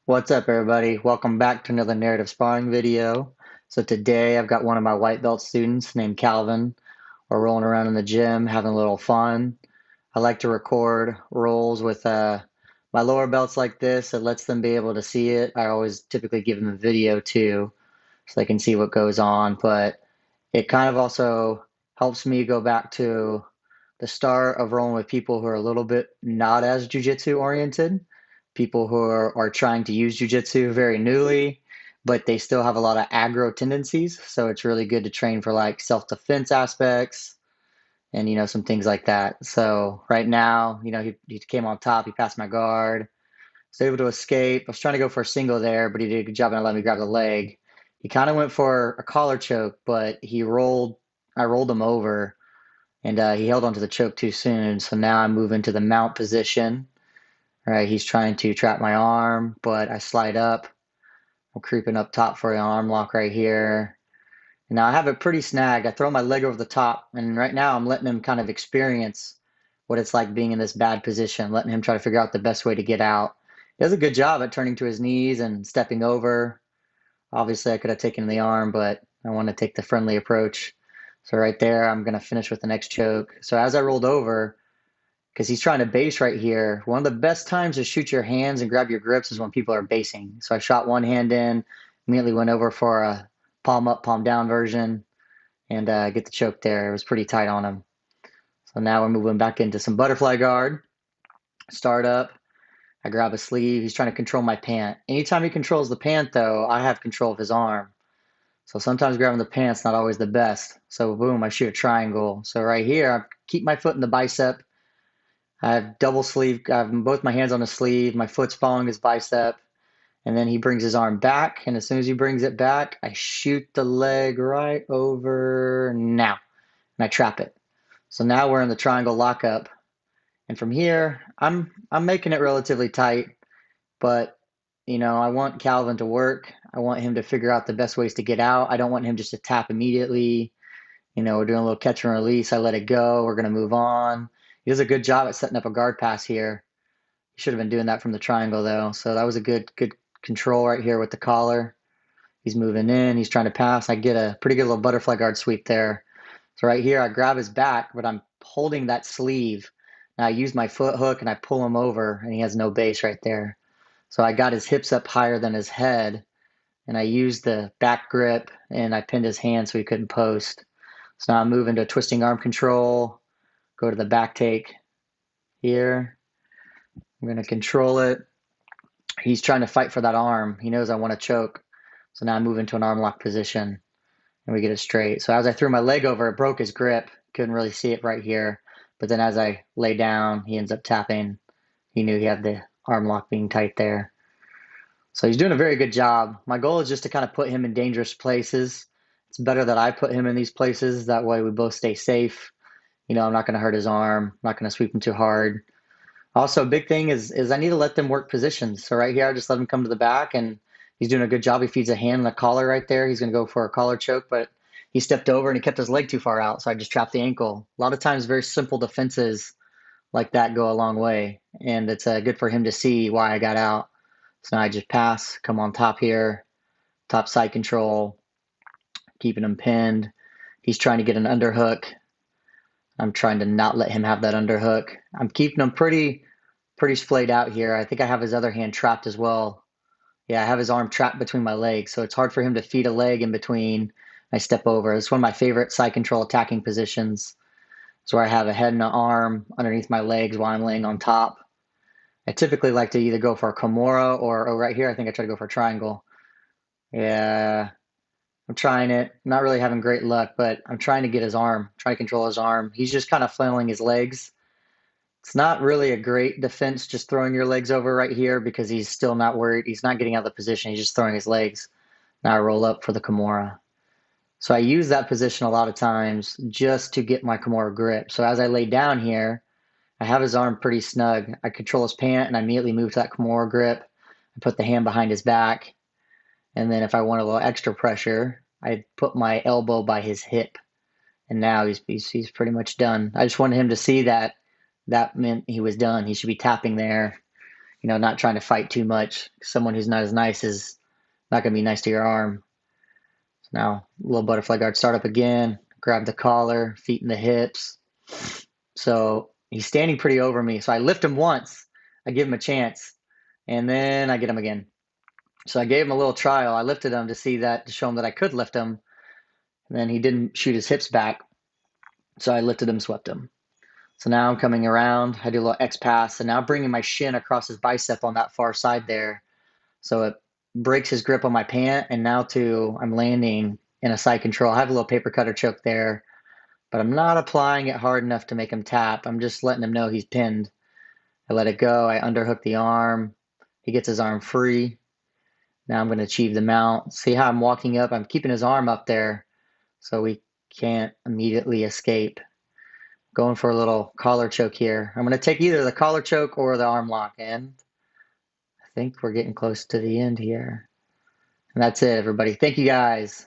What's up, everybody? Welcome back to another narrative sparring video. So today I've got one of my white belt students named Calvin. We're rolling around in the gym, having a little fun. I like to record rolls with my lower belts like this. It lets them be able to see it. I always typically give them a video too, so they can see what goes on. But it kind of also helps me go back to the start of rolling with people who are a little bit not as jujitsu oriented, people who are trying to use jujitsu very newly, but they still have a lot of aggro tendencies. So it's really good to train for like self-defense aspects and some things like that. So right now, he came on top, he passed my guard, was able to escape. I was trying to go for a single there, but he did a good job and let me grab the leg. He kind of went for a collar choke, but I rolled him over and he held onto the choke too soon. So now I move into the mount position. All right, he's trying to trap my arm, but I slide up. I'm creeping up top for an arm lock right here. And now I have it pretty snagged. I throw my leg over the top, and right now I'm letting him kind of experience what it's like being in this bad position, letting him try to figure out the best way to get out. He does a good job at turning to his knees and stepping over. Obviously, I could have taken the arm, but I want to take the friendly approach. So right there, I'm going to finish with the next choke. So as I rolled over, because he's trying to base right here, one of the best times to shoot your hands and grab your grips is when people are basing. So I shot one hand in, immediately went over for a palm up, palm down version, and get the choke there. It was pretty tight on him. So now we're moving back into some butterfly guard. Start up. I grab a sleeve. He's trying to control my pant. Anytime he controls the pant, though, I have control of his arm. So sometimes grabbing the pant's not always the best. So boom, I shoot a triangle. So right here, I keep my foot in the bicep. I have double sleeve. I have both my hands on the sleeve. My foot's following his bicep. And then he brings his arm back. And as soon as he brings it back, I shoot the leg right over now. And I trap it. So now we're in the triangle lockup. And from here, I'm making it relatively tight, but I want Calvin to work. I want him to figure out the best ways to get out. I don't want him just to tap immediately. We're doing a little catch and release. I let it go. We're going to move on. He does a good job at setting up a guard pass here. He should have been doing that from the triangle though. So that was a good control right here with the collar. He's moving in. He's trying to pass. I get a pretty good little butterfly guard sweep there. So right here, I grab his back, but I'm holding that sleeve. Now I use my foot hook and I pull him over, and he has no base right there. So I got his hips up higher than his head, and I used the back grip, and I pinned his hand so he couldn't post. So now I move into twisting arm control, go to the back take here. I'm going to control it. He's trying to fight for that arm. He knows I want to choke. So now I move into an arm lock position, and we get it straight. So as I threw my leg over, it broke his grip. Couldn't really see it right here. But then as I lay down, he ends up tapping. He knew he had the arm lock being tight there. So he's doing a very good job. My goal is just to kind of put him in dangerous places. It's better that I put him in these places. That way we both stay safe. I'm not going to hurt his arm. I'm not going to sweep him too hard. Also, a big thing is I need to let them work positions. So right here, I just let him come to the back, and he's doing a good job. He feeds a hand and a collar right there. He's going to go for a collar choke, but he stepped over and he kept his leg too far out, so I just trapped the ankle. A lot of times, very simple defenses like that go a long way, and it's good for him to see why I got out. So now I just pass, come on top here, top side control, keeping him pinned. He's trying to get an underhook. I'm trying to not let him have that underhook. I'm keeping him pretty splayed out here. I think I have his other hand trapped as well. Yeah, I have his arm trapped between my legs, so it's hard for him to feed a leg in between. I step over. It's one of my favorite side control attacking positions. It's where I have a head and an arm underneath my legs while I'm laying on top. I typically like to either go for a Kimura or oh, right here, I think I try to go for a triangle. Yeah, I'm trying it. I'm not really having great luck, but I'm trying to get his arm, try to control his arm. He's just kind of flailing his legs. It's not really a great defense just throwing your legs over right here because he's still not worried. He's not getting out of the position. He's just throwing his legs. Now I roll up for the Kimura. So I use that position a lot of times just to get my Kimura grip. So as I lay down here, I have his arm pretty snug. I control his pant and I immediately move to that Kimura grip. I put the hand behind his back. And then if I want a little extra pressure, I put my elbow by his hip. And now he's pretty much done. I just wanted him to see that meant he was done. He should be tapping there. not trying to fight too much. Someone who's not as nice is not going to be nice to your arm. So now, little butterfly guard startup again. Grab the collar, feet in the hips. So he's standing pretty over me. So I lift him once. I give him a chance. And then I get him again. So I gave him a little trial. I lifted him to show him that I could lift him. And then he didn't shoot his hips back. So I lifted him, swept him. So now I'm coming around. I do a little X pass, and now bringing my shin across his bicep on that far side there. So it breaks his grip on my pant, and now I'm landing in a side control. I have a little paper cutter choke there, but I'm not applying it hard enough to make him tap. I'm just letting him know he's pinned. I let it go. I underhook the arm. He gets his arm free. Now I'm going to achieve the mount. See how I'm walking up? I'm keeping his arm up there so we can't immediately escape. Going for a little collar choke here. I'm going to take either the collar choke or the arm lock, and I think we're getting close to the end here. And that's it, everybody. Thank you guys.